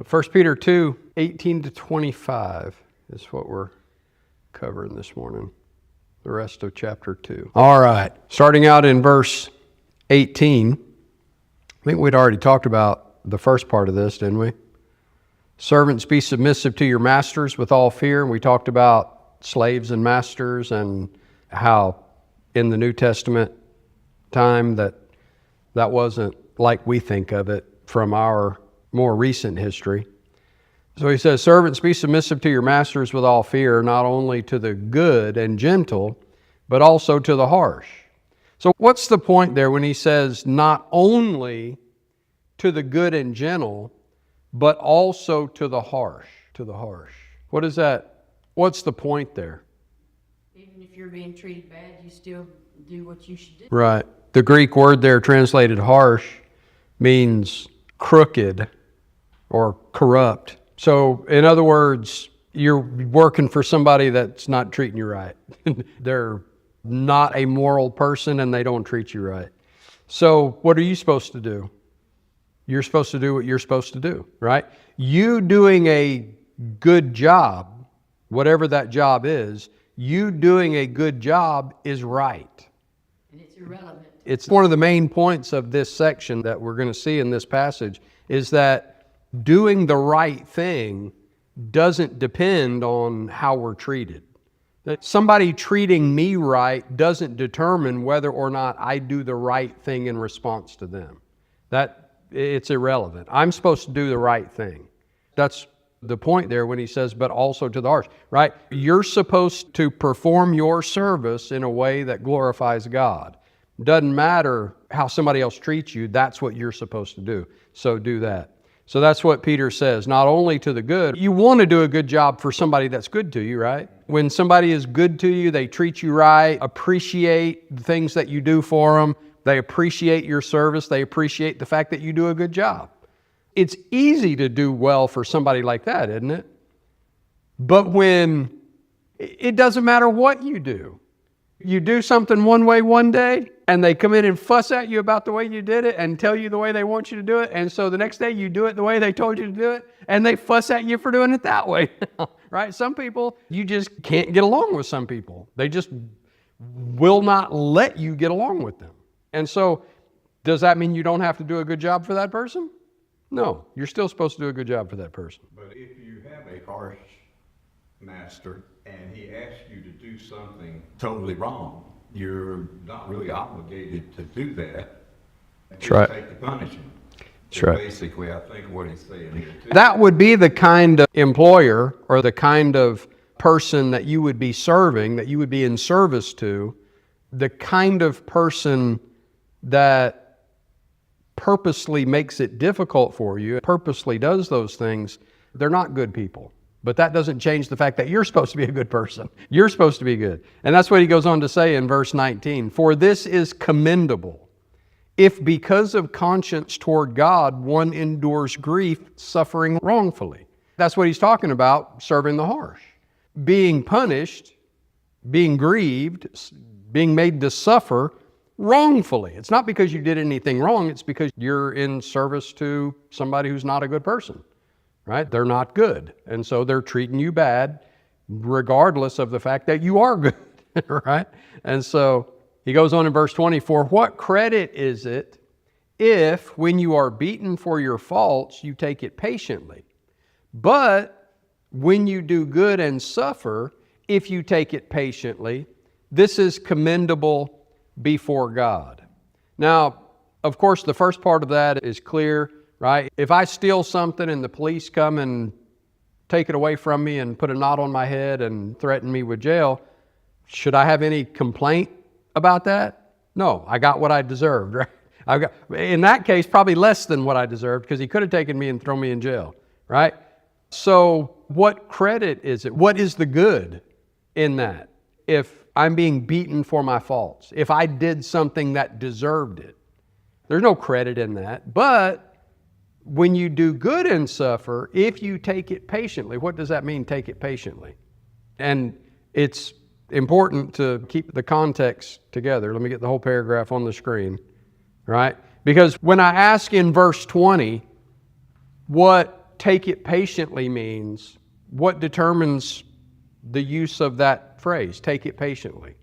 1 Peter 2, 18 to 25 is what we're covering this morning. The rest of chapter 2. All right. Starting out in verse 18. I think we'd already talked about the first part of this, didn't we? Servants, be submissive to your masters with all fear. And we talked about slaves and masters and how in the New Testament time that wasn't like we think of it from our more recent history. So he says, servants, be submissive to your masters with all fear, not only to the good and gentle, but also to the harsh. So what's the point there when he says not only to the good and gentle, but also to the harsh? To the harsh. What is that? What's the point there? Even if you're being treated bad, you still do what you should do. Right. The Greek word there translated harsh means crooked or corrupt. So, in other words, you're working for somebody that's not treating you right. They're not a moral person and they don't treat you right. So, what are you supposed to do? You're supposed to do what you're supposed to do, right? You doing a good job, whatever that job is, you doing a good job is right. And it's irrelevant. It's one of the main points of this section that we're going to see in this passage is that doing the right thing doesn't depend on how we're treated. That somebody treating me right doesn't determine whether or not I do the right thing in response to them. It's irrelevant. I'm supposed to do the right thing. That's the point there when he says, but also to the harsh, right? You're supposed to perform your service in a way that glorifies God. Doesn't matter how somebody else treats you, that's what you're supposed to do. So do that. So that's what Peter says, not only to the good. You want to do a good job for somebody that's good to you, right? When somebody is good to you, they treat you right, appreciate the things that you do for them, they appreciate your service, they appreciate the fact that you do a good job. It's easy to do well for somebody like that, isn't it? But when it doesn't matter what you do something one way one day, and they come in and fuss at you about the way you did it and tell you the way they want you to do it. And so the next day you do it the way they told you to do it, and they fuss at you for doing it that way, right? Some people, you just can't get along with some people. They just will not let you get along with them. And so does that mean you don't have to do a good job for that person? No, you're still supposed to do a good job for that person. But if you have a harsh master and he asks you to do something totally wrong, you're not really obligated to do that. That's right. Take the punishment. That's right. Basically, I think what he's saying here too. That would be the kind of employer or the kind of person that you would be serving, that you would be in service to, the kind of person that purposely makes it difficult for you, purposely does those things. They're not good people. But that doesn't change the fact that you're supposed to be a good person. You're supposed to be good. And that's what he goes on to say in verse 19. For this is commendable, if because of conscience toward God one endures grief, suffering wrongfully. That's what he's talking about, serving the harsh. Being punished, being grieved, being made to suffer wrongfully. It's not because you did anything wrong, it's because you're in service to somebody who's not a good person. Right? They're not good. And so they're treating you bad regardless of the fact that you are good. Right? And so he goes on in verse 20, for what credit is it if when you are beaten for your faults, you take it patiently? But when you do good and suffer, if you take it patiently, this is commendable before God. Now, of course, the first part of that is clear. Right? If I steal something and the police come and take it away from me and put a knot on my head and threaten me with jail, should I have any complaint about that? No, I got what I deserved, right? I got, in that case, probably less than what I deserved because he could have taken me and thrown me in jail, right? So what credit is it? What is the good in that? If I'm being beaten for my faults, if I did something that deserved it, there's no credit in that. But when you do good and suffer, if you take it patiently, what does that mean, take it patiently? And it's important to keep the context together. Let me get the whole paragraph on the screen, right? Because when I ask in verse 20, what take it patiently means, what determines the use of that phrase, take it patiently?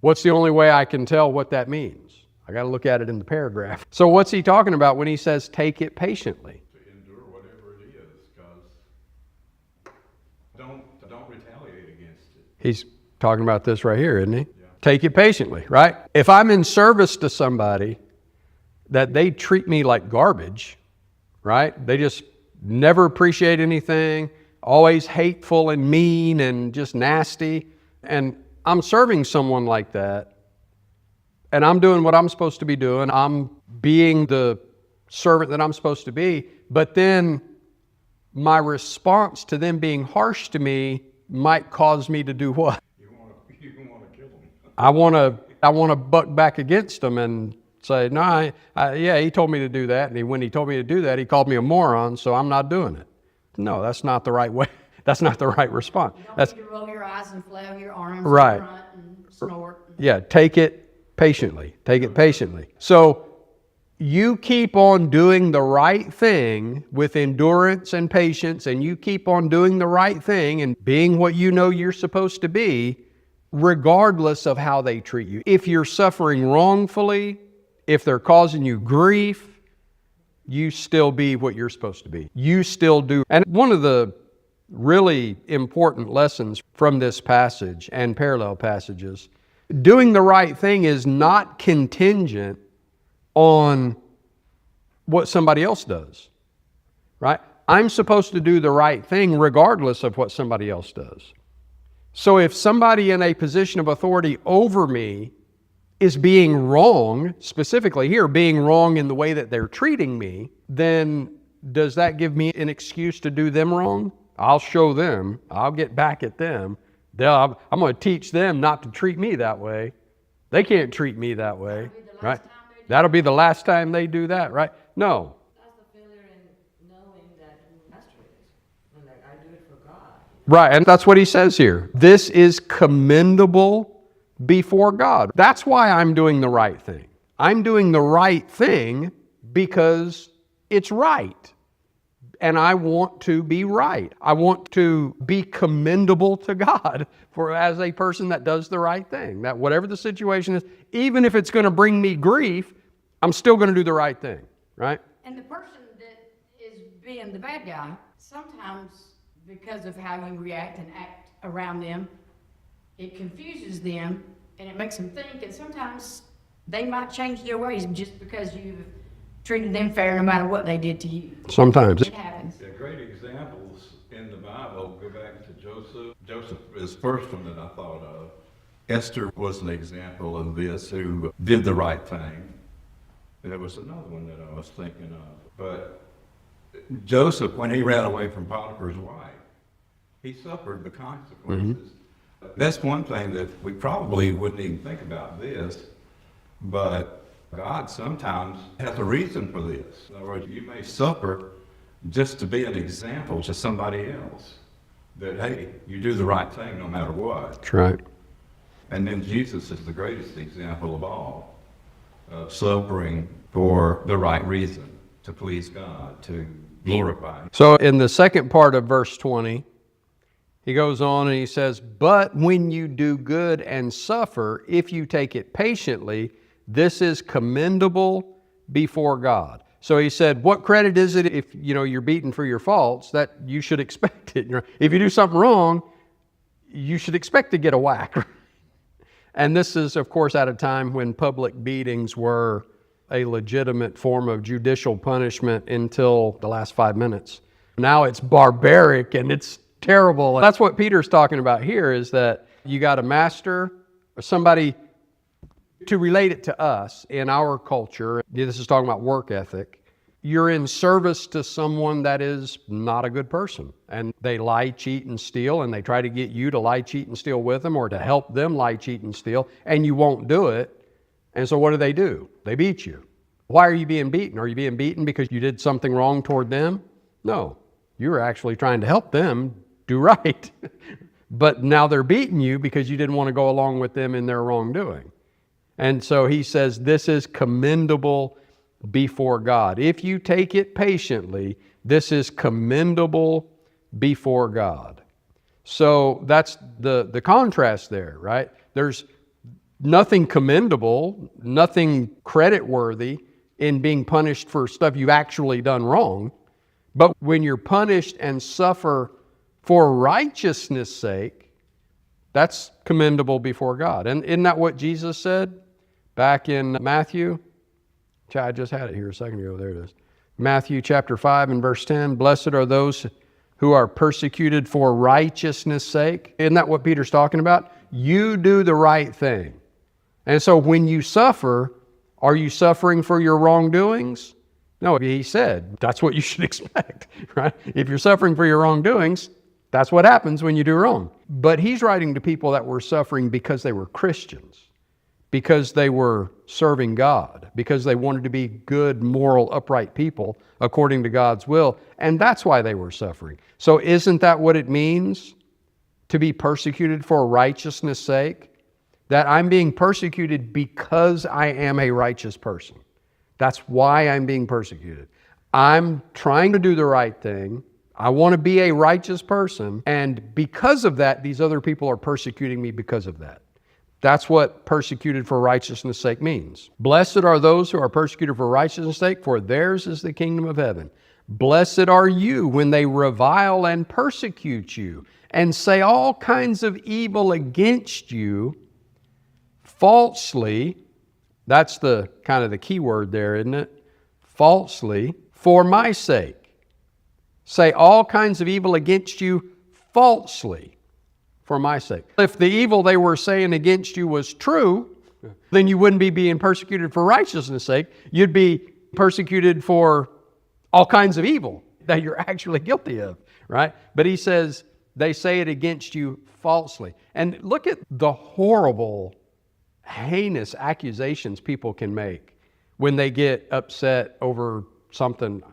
What's the only way I can tell what that means? I got to look at it in the paragraph. So what's he talking about when he says take it patiently? To endure whatever it is, because don't retaliate against it. He's talking about this right here, isn't he? Yeah. Take it patiently, right? If I'm in service to somebody that they treat me like garbage, right? They just never appreciate anything, always hateful and mean and just nasty. And I'm serving someone like that, and I'm doing what I'm supposed to be doing. I'm being the servant that I'm supposed to be. But then my response to them being harsh to me might cause me to do what? You want to kill them. I want to buck back against them and say, no, yeah, he told me to do that. And when he told me to do that, he called me a moron, so I'm not doing it. No, that's not the right way. That's not the right response. You don't That's need to roll your eyes and flail your arms Right. in front and snort. Yeah, take it patiently. Take it patiently. So you keep on doing the right thing with endurance and patience, and you keep on doing the right thing and being what you know you're supposed to be, regardless of how they treat you. If you're suffering wrongfully, if they're causing you grief, you still be what you're supposed to be. You still do. And one of the really important lessons from this passage and parallel passages, doing the right thing is not contingent on what somebody else does, right? I'm supposed to do the right thing regardless of what somebody else does. So if somebody in a position of authority over me is being wrong, specifically here, being wrong in the way that they're treating me, then does that give me an excuse to do them wrong? I'll show them. I'll get back at them. I'm going to teach them not to treat me that way. They can't treat me that way, right? That'll be the last time they do that, right? No. That's the failure in knowing that who the master is. And like, I do it for God. Right, and that's what he says here. This is commendable before God. That's why I'm doing the right thing. I'm doing the right thing because it's right. And I want to be right. I want to be commendable to God for as a person that does the right thing. That whatever the situation is, even if it's going to bring me grief, I'm still going to do the right thing, right? And the person that is being the bad guy, sometimes because of how you react and act around them, it confuses them and it makes them think, and sometimes they might change their ways just because you've treated them fair no matter what they did to you. Sometimes. It happens. Yeah, great examples in the Bible go back to Joseph. Joseph is the first one that I thought of. Esther was an example of this, who did the right thing. There was another one that I was thinking of. But Joseph, when he ran away from Potiphar's wife, he suffered the consequences. That's one thing that we probably wouldn't even think about this, but God sometimes has a reason for this. In other words, you may suffer just to be an example to somebody else that, hey, you do the right thing no matter what. That's right. And then Jesus is the greatest example of all, of suffering for the right reason, to please God, to glorify Him. So in the second part of verse 20, he goes on and he says, but when you do good and suffer, if you take it patiently, this is commendable before God. So he said, what credit is it if you're beaten for your faults? That you should expect it. If you do something wrong, you should expect to get a whack. And this is, of course, at a time when public beatings were a legitimate form of judicial punishment until the last 5 minutes. Now it's barbaric and it's terrible. That's what Peter's talking about here, is that you got a master or somebody. To relate it to us in our culture, this is talking about work ethic, you're in service to someone that is not a good person. And they lie, cheat, and steal, and they try to get you to lie, cheat, and steal with them, or to help them lie, cheat, and steal, and you won't do it. And so what do? They beat you. Why are you being beaten? Are you being beaten because you did something wrong toward them? No. You were actually trying to help them do right. But now they're beating you because you didn't want to go along with them in their wrongdoing. And so he says, this is commendable before God. If you take it patiently, this is commendable before God. So that's the contrast there, right? There's nothing commendable, nothing credit-worthy in being punished for stuff you've actually done wrong. But when you're punished and suffer for righteousness' sake, that's commendable before God. And isn't that what Jesus said back in Matthew? I just had it here a second ago. There it is. Matthew chapter 5 and verse 10. Blessed are those who are persecuted for righteousness' sake. Isn't that what Peter's talking about? You do the right thing. And so when you suffer, are you suffering for your wrongdoings? No, he said that's what you should expect, right? If you're suffering for your wrongdoings, that's what happens when you do wrong. But he's writing to people that were suffering because they were Christians, because they were serving God, because they wanted to be good, moral, upright people according to God's will. And that's why they were suffering. So isn't that what it means to be persecuted for righteousness' sake? That I'm being persecuted because I am a righteous person. That's why I'm being persecuted. I'm trying to do the right thing. I want to be a righteous person. And because of that, these other people are persecuting me because of that. That's what persecuted for righteousness' sake means. Blessed are those who are persecuted for righteousness' sake, for theirs is the kingdom of heaven. Blessed are you when they revile and persecute you and say all kinds of evil against you falsely. That's the kind of the key word there, isn't it? Falsely, for my sake. Say all kinds of evil against you falsely, for my sake. If the evil they were saying against you was true, then you wouldn't be being persecuted for righteousness' sake. You'd be persecuted for all kinds of evil that you're actually guilty of, right? But he says they say it against you falsely. And look at the horrible, heinous accusations people can make when they get upset over something,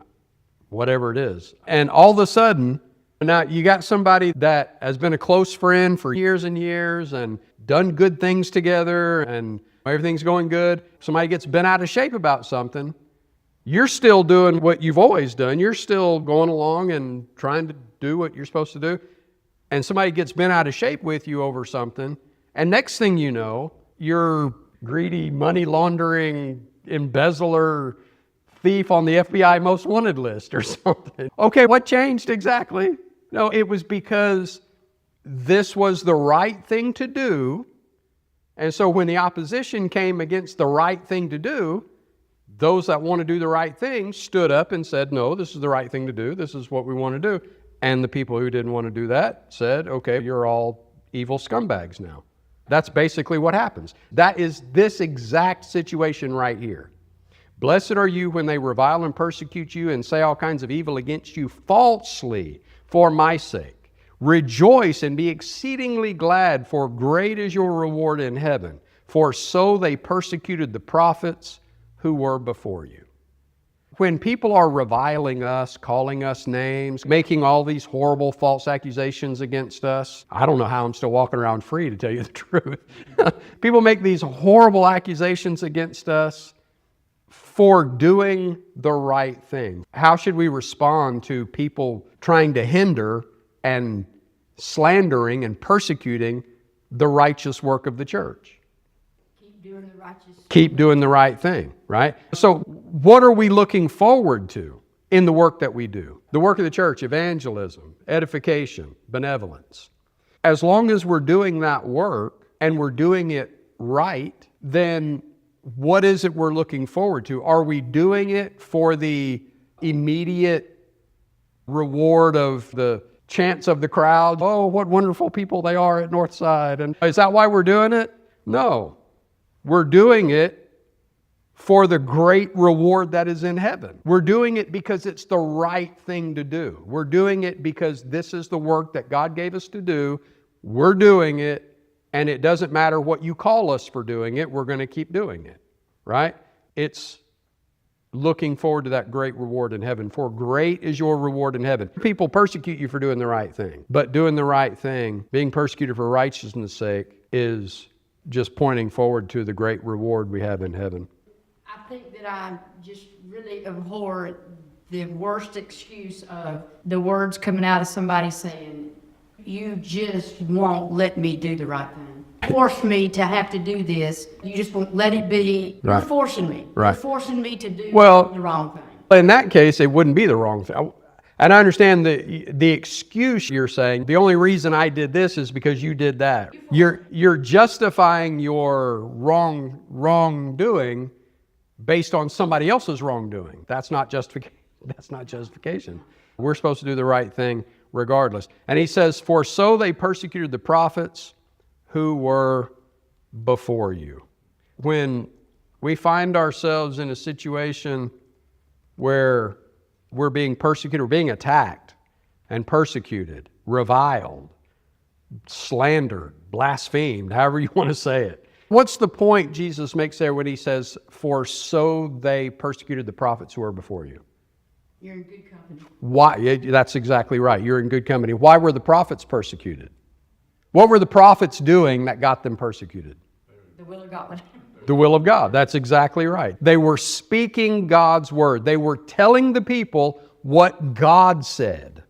whatever it is. And all of a sudden, now you got somebody that has been a close friend for years and years and done good things together and everything's going good. Somebody gets bent out of shape about something. You're still doing what you've always done. You're still going along and trying to do what you're supposed to do. And somebody gets bent out of shape with you over something. And next thing you know, you're greedy, money laundering, embezzler, thief on the FBI most wanted list or something. Okay, what changed exactly? No, it was because this was the right thing to do. And so when the opposition came against the right thing to do, those that want to do the right thing stood up and said, no, this is the right thing to do. This is what we want to do. And the people who didn't want to do that said, okay, you're all evil scumbags now. That's basically what happens. That is this exact situation right here. Blessed are you when they revile and persecute you and say all kinds of evil against you falsely for my sake. Rejoice and be exceedingly glad, for great is your reward in heaven. For so they persecuted the prophets who were before you. When people are reviling us, calling us names, making all these horrible false accusations against us, I don't know how I'm still walking around free, to tell you the truth. People make these horrible accusations against us for doing the right thing. How should we respond to people trying to hinder and slandering and persecuting the righteous work of the church? Keep doing the right thing, right? So what are we looking forward to in the work that we do? The work of the church, evangelism, edification, benevolence. As long as we're doing that work and we're doing it right, then what is it we're looking forward to? Are we doing it for the immediate reward of the chants of the crowd? Oh, what wonderful people they are at Northside. And is that why we're doing it? No. We're doing it for the great reward that is in heaven. We're doing it because it's the right thing to do. We're doing it because this is the work that God gave us to do. We're doing it, and it doesn't matter what you call us for doing it. We're going to keep doing it, right? It's looking forward to that great reward in heaven. For great is your reward in heaven. People persecute you for doing the right thing, but doing the right thing, being persecuted for righteousness' sake, is just pointing forward to the great reward we have in heaven. I think that I just really abhor the worst excuse of the words coming out of somebody saying, you just won't let me do the right thing. Force me to have to do this. You just won't let it be. Right. You're forcing me. Right. You're forcing me to do Well, the wrong thing. in that case, it wouldn't be the wrong thing. And I understand the excuse you're saying. The only reason I did this is because you did that. You're justifying your wrongdoing based on somebody else's wrongdoing. That's not justification. That's not justification. We're supposed to do the right thing regardless. And he says, for so they persecuted the prophets who were before you. When we find ourselves in a situation where we're being persecuted, we're being attacked and persecuted, reviled, slandered, blasphemed, however you want to say it. What's the point Jesus makes there when he says, for so they persecuted the prophets who were before you? You're in good company. Why? Yeah, that's exactly right. You're in good company. Why were the prophets persecuted? What were the prophets doing that got them persecuted? The will of God. The will of God. That's exactly right. They were speaking God's word. They were telling the people what God said.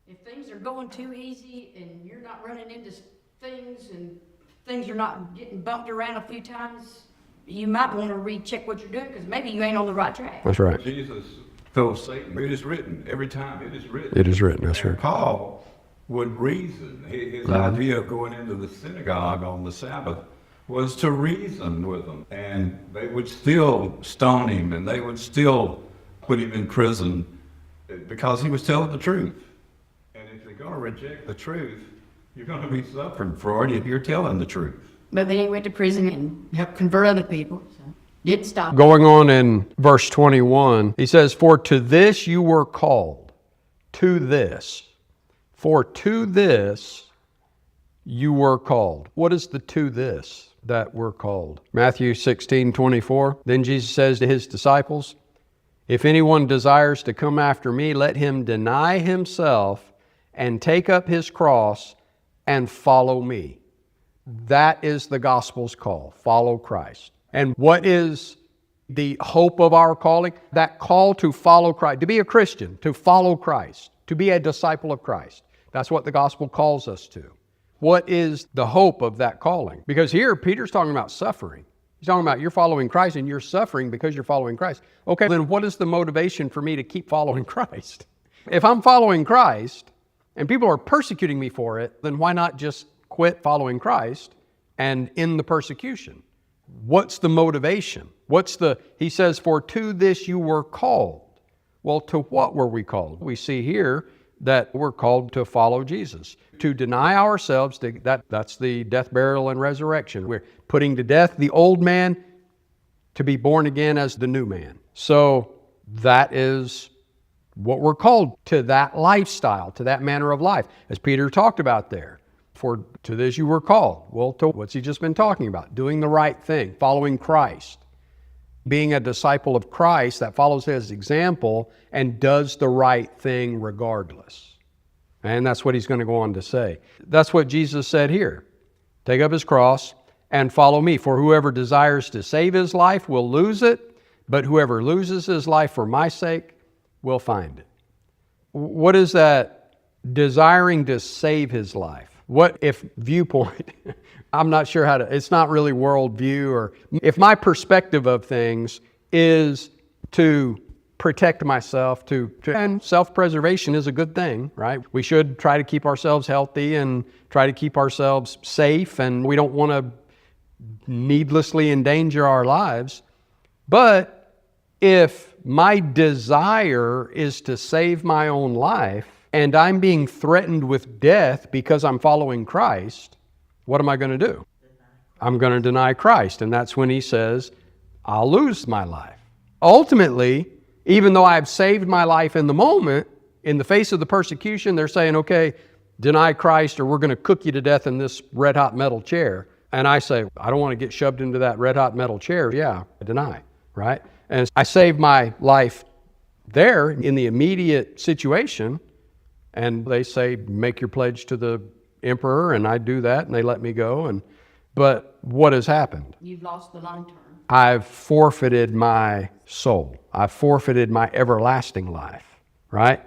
If things are going too easy and you're not running into things and things are not getting bumped around a few times, you might want to recheck what you're doing because maybe you ain't on the right track. That's right. Jesus told Satan, it is written, every time it is written. It is written, that's And right. Paul would reason. His idea of going into the synagogue on the Sabbath was to reason with them. And they would still stone him and they would still put him in prison because he was telling the truth. And if they're going to reject the truth, you're going to be suffering for it if you're telling the truth. But then he went to prison and helped convert other people. So didn't stop. Going on in verse 21, he says, for to this you were called. To this. For to this you were called. What is the to this that we're called? Matthew 16:24. Then Jesus says to his disciples, if anyone desires to come after me, let him deny himself and take up his cross and follow me. That is the gospel's call. Follow Christ. And what is the hope of our calling? That call to follow Christ, to be a Christian, to follow Christ, to be a disciple of Christ. That's what the gospel calls us to. What is the hope of that calling? Because here, Peter's talking about suffering. He's talking about you're following Christ and you're suffering because you're following Christ. Okay, then what is the motivation for me to keep following Christ? If I'm following Christ and people are persecuting me for it, then why not just quit following Christ and end the persecution? What's the motivation? He says, for to this you were called. Well, to what were we called? We see here that we're called to follow Jesus, to deny ourselves. That's the death, burial, and resurrection. We're putting to death the old man to be born again as the new man. So that is what we're called to, that lifestyle, to that manner of life, as Peter talked about there. For to this you were called. Well, to what's he just been talking about? Doing the right thing, following Christ. Being a disciple of Christ that follows his example and does the right thing regardless. And that's what he's going to go on to say. That's what Jesus said here. Take up his cross and follow me. For whoever desires to save his life will lose it, but whoever loses his life for my sake will find it. What is that desiring to save his life? What if viewpoint? I'm not sure it's not really worldview, or if my perspective of things is to protect myself, and self-preservation is a good thing, right? We should try to keep ourselves healthy and try to keep ourselves safe, and we don't want to needlessly endanger our lives. But if my desire is to save my own life, and I'm being threatened with death because I'm following Christ, what am I going to do? I'm going to deny Christ. And that's when he says, I'll lose my life. Ultimately, even though I've saved my life in the moment, in the face of the persecution, they're saying, okay, deny Christ or we're going to cook you to death in this red hot metal chair. And I say, I don't want to get shoved into that red hot metal chair. Yeah, I deny, right? And I saved my life there in the immediate situation. And they say, make your pledge to the emperor, and I do that, and they let me go. And But what has happened? You've lost the long term. I've forfeited my soul. I've forfeited my everlasting life, right?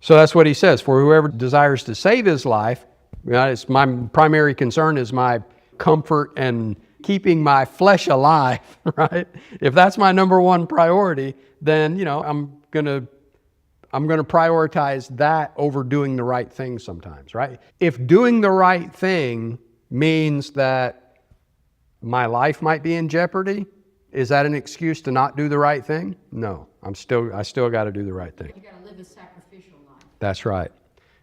So that's what he says. For whoever desires to save his life, it's my primary concern is my comfort and keeping my flesh alive, right? If that's my number one priority, then, I'm going to prioritize that over doing the right thing sometimes, right? If doing the right thing means that my life might be in jeopardy, is that an excuse to not do the right thing? No, I still got to do the right thing. You got to live a sacrificial life. That's right.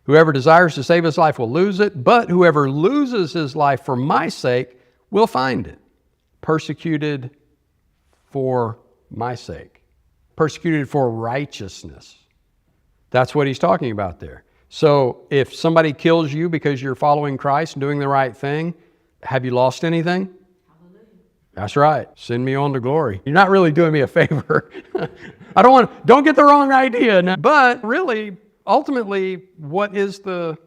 Whoever desires to save his life will lose it, but whoever loses his life for my sake will find it. Persecuted for my sake. Persecuted for righteousness. That's what he's talking about there. So if somebody kills you because you're following Christ and doing the right thing, have you lost anything? Hallelujah. That's right. Send me on to glory. You're not really doing me a favor. Don't get the wrong idea. Now, but really, ultimately, isn't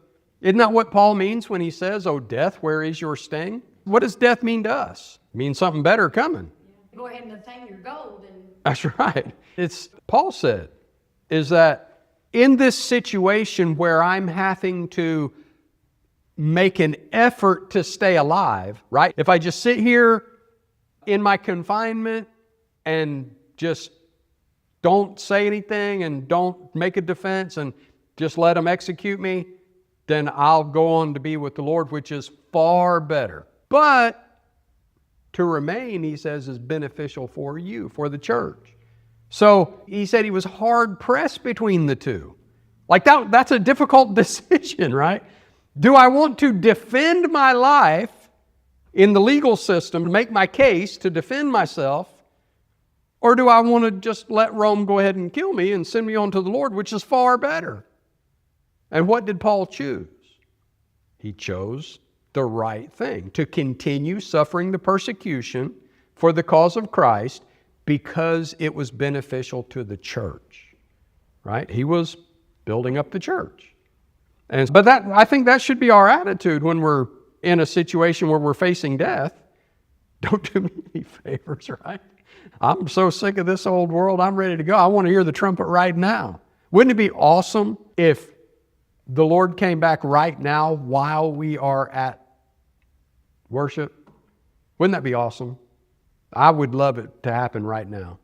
that what Paul means when he says, "Oh, death, where is your sting?" What does death mean to us? It means something better coming. Go ahead and attain your goal, then. That's right. Paul said, is that in this situation where I'm having to make an effort to stay alive, right? If I just sit here in my confinement and just don't say anything and don't make a defense and just let them execute me, then I'll go on to be with the Lord, which is far better. But to remain, he says, is beneficial for you, for the church. So he said he was hard pressed between the two. Like that's a difficult decision, right? Do I want to defend my life in the legal system to make my case to defend myself? Or do I want to just let Rome go ahead and kill me and send me on to the Lord, which is far better? And what did Paul choose? He chose the right thing, to continue suffering the persecution for the cause of Christ because it was beneficial to the church, right? He was building up the church. But I think that should be our attitude when we're in a situation where we're facing death. Don't do me any favors, right? I'm so sick of this old world. I'm ready to go. I want to hear the trumpet right now. Wouldn't it be awesome if the Lord came back right now while we are at worship? Wouldn't that be awesome? I would love it to happen right now.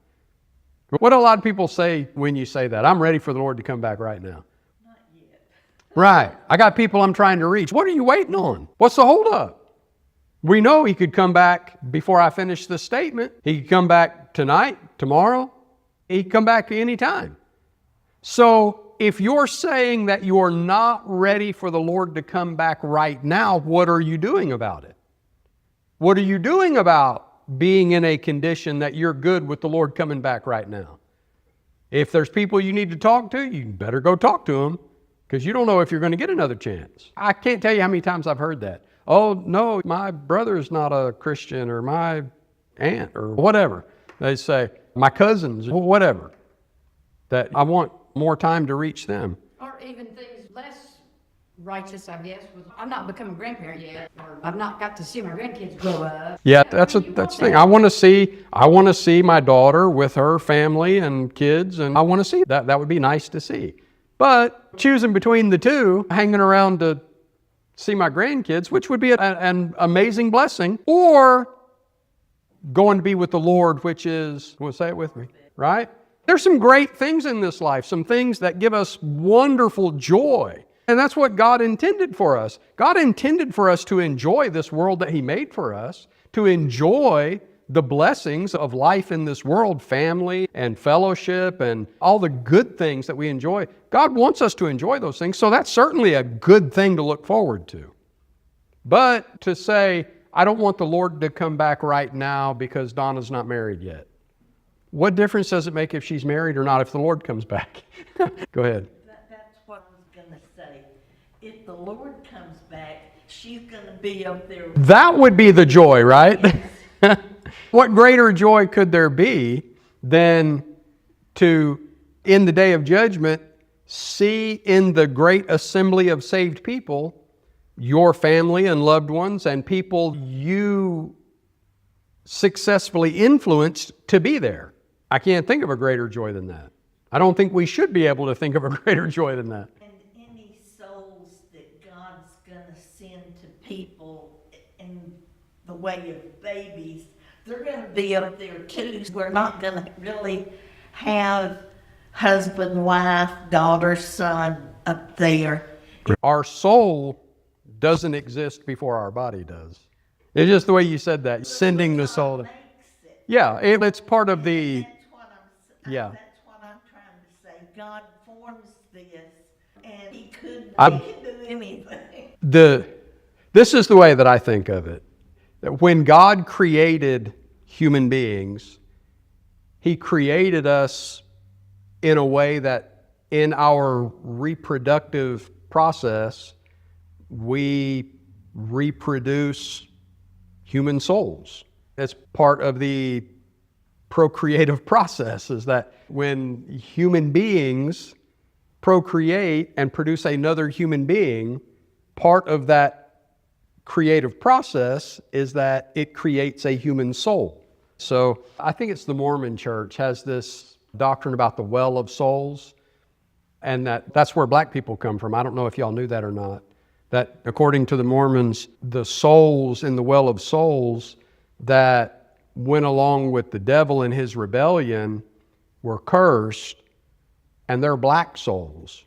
What do a lot of people say when you say that? I'm ready for the Lord to come back right now. Not yet. Right. I got people I'm trying to reach. What are you waiting on? What's the holdup? We know he could come back before I finish the statement. He could come back tonight, tomorrow. He could come back any time. So if you're saying that you're not ready for the Lord to come back right now, what are you doing about it? What are you doing about being in a condition that you're good with the Lord coming back right now? If there's people you need to talk to, you better go talk to them, because you don't know if you're going to get another chance. I can't tell you how many times I've heard that. Oh, no, my brother's not a Christian, or my aunt, or whatever. They say, my cousins, or whatever. That I want more time to reach them. Or even things less righteous, I guess. I'm not become a grandparent yet, or I've not got to see my grandkids grow up. Yeah, that's the thing. I want to see my daughter with her family and kids, and I want to see that. That would be nice to see. But choosing between the two, hanging around to see my grandkids, which would be an amazing blessing, or going to be with the Lord, which is, well, say it with me, right? There's some great things in this life, some things that give us wonderful joy. And that's what God intended for us. God intended for us to enjoy this world that He made for us, to enjoy the blessings of life in this world, family and fellowship and all the good things that we enjoy. God wants us to enjoy those things, so that's certainly a good thing to look forward to. But to say, I don't want the Lord to come back right now because Donna's not married yet. What difference does it make if she's married or not if the Lord comes back? Go ahead. That's what I was going to say. If the Lord comes back, she's going to be up there. That would be the joy, right? What greater joy could there be than to, in the day of judgment, see in the great assembly of saved people your family and loved ones and people you successfully influenced to be there. I can't think of a greater joy than that. I don't think we should be able to think of a greater joy than that. And any souls that God's gonna send to people in the way of babies, they're gonna be up there too. We're not gonna really have husband, wife, daughter, son up there. Our soul doesn't exist before our body does. It's just the way you said that, sending the soul. God makes it. Yeah, it's part of the, That's what yeah. That's what I'm trying to say. God forms this, and He could do anything. This is the way that I think of it. That when God created human beings, He created us in a way that in our reproductive process, we reproduce human souls. It's part of the procreative process, is that when human beings procreate and produce another human being, part of that creative process is that it creates a human soul. So I think it's the Mormon Church has this doctrine about the well of souls, and that's where black people come from. I don't know if y'all knew that or not. That according to the Mormons, the souls in the well of souls that went along with the devil in his rebellion were cursed, and they're black souls.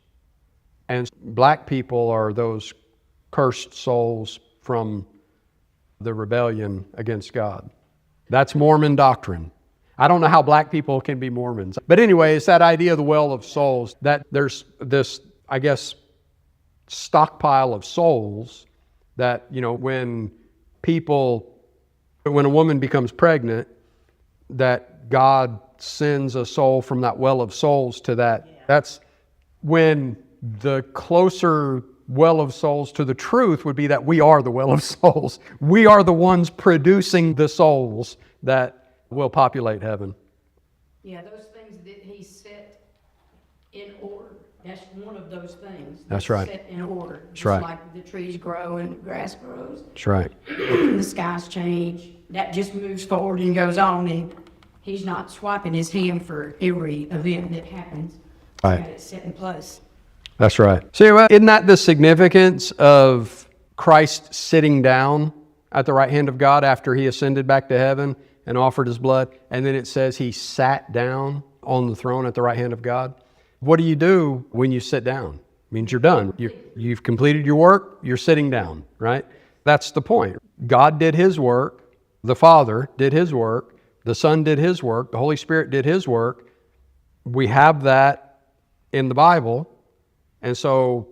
And black people are those cursed souls from the rebellion against God. That's Mormon doctrine. I don't know how black people can be Mormons. But anyway, it's that idea of the well of souls, that there's this, I guess, stockpile of souls that, when a woman becomes pregnant, that God sends a soul from that well of souls to that. Yeah. That's when the closer well of souls to the truth would be that we are the well of souls. We are the ones producing the souls that will populate heaven. Yeah, those things that He set in order. That's one of those things. That's right. Set in order. That's right. Just like the trees grow and the grass grows. That's right. The skies change. That just moves forward and goes on, and He's not swiping His hand for every event that happens. Right. It's set in place. That's right. See, isn't that the significance of Christ sitting down at the right hand of God after He ascended back to heaven and offered His blood? And then it says He sat down on the throne at the right hand of God. What do you do when you sit down? It means you're done. You've completed your work, you're sitting down, right? That's the point. God did His work. The Father did His work. The Son did His work. The Holy Spirit did His work. We have that in the Bible. And so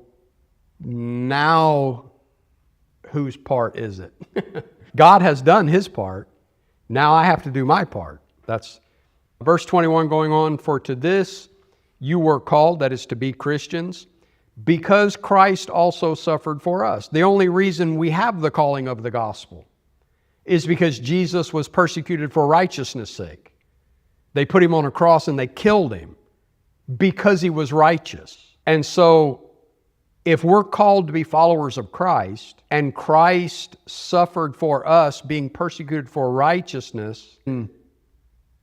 now, whose part is it? God has done His part. Now I have to do my part. That's verse 21 going on. For to this you were called, that is to be Christians, because Christ also suffered for us. The only reason we have the calling of the gospel is because Jesus was persecuted for righteousness' sake. They put Him on a cross and they killed Him because He was righteous. And so if we're called to be followers of Christ, and Christ suffered for us being persecuted for righteousness,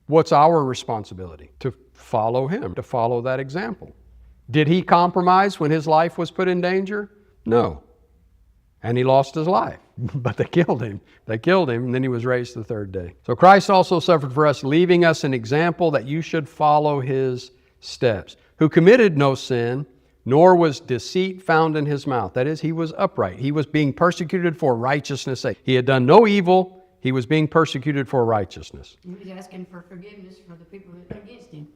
what's our responsibility? To follow Him, to follow that example. Did He compromise when His life was put in danger? No. And He lost His life, but they killed Him. They killed Him, and then He was raised the third day. So Christ also suffered for us, leaving us an example that you should follow His steps, who committed no sin, nor was deceit found in His mouth. That is, He was upright. He was being persecuted for righteousness' sake. He had done no evil. He was being persecuted for righteousness. He was asking for forgiveness for the people that were against Him.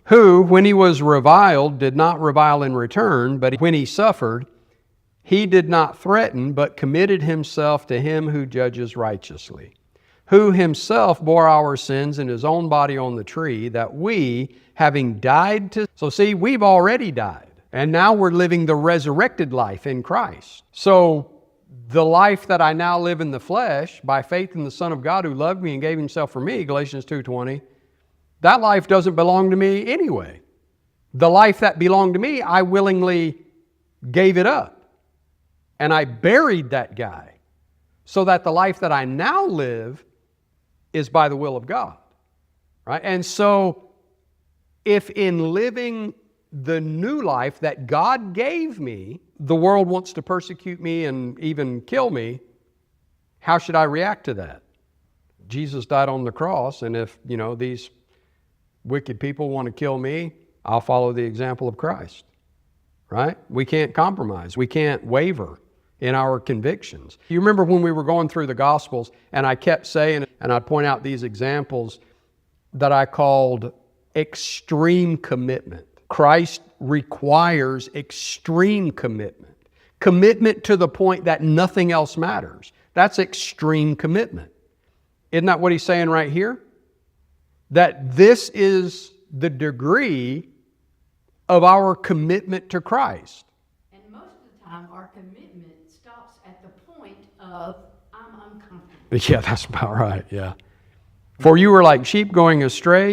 Who, when He was reviled, did not revile in return, but when He suffered, He did not threaten, but committed Himself to Him who judges righteously, who Himself bore our sins in His own body on the tree, that we, having died to... So see, we've already died. And now we're living the resurrected life in Christ. So the life that I now live in the flesh, by faith in the Son of God who loved me and gave Himself for me, Galatians 2:20, that life doesn't belong to me anyway. The life that belonged to me, I willingly gave it up. and I buried that guy so that the life that I now live is by the will of God, right? And so if in living the new life that God gave me, the world wants to persecute me and even kill me, how should I react to that? Jesus died on the cross, and if, these wicked people want to kill me, I'll follow the example of Christ, right? We can't compromise. We can't waver in our convictions. You remember when we were going through the Gospels, and I kept saying, and I'd point out these examples that I called extreme commitment. Christ requires extreme commitment. Commitment to the point that nothing else matters. That's extreme commitment. Isn't that what he's saying right here? That this is the degree of our commitment to Christ. And most of the time, our commitment stops at the point of, I'm uncomfortable. Yeah, that's about right, yeah. For you were like sheep going astray,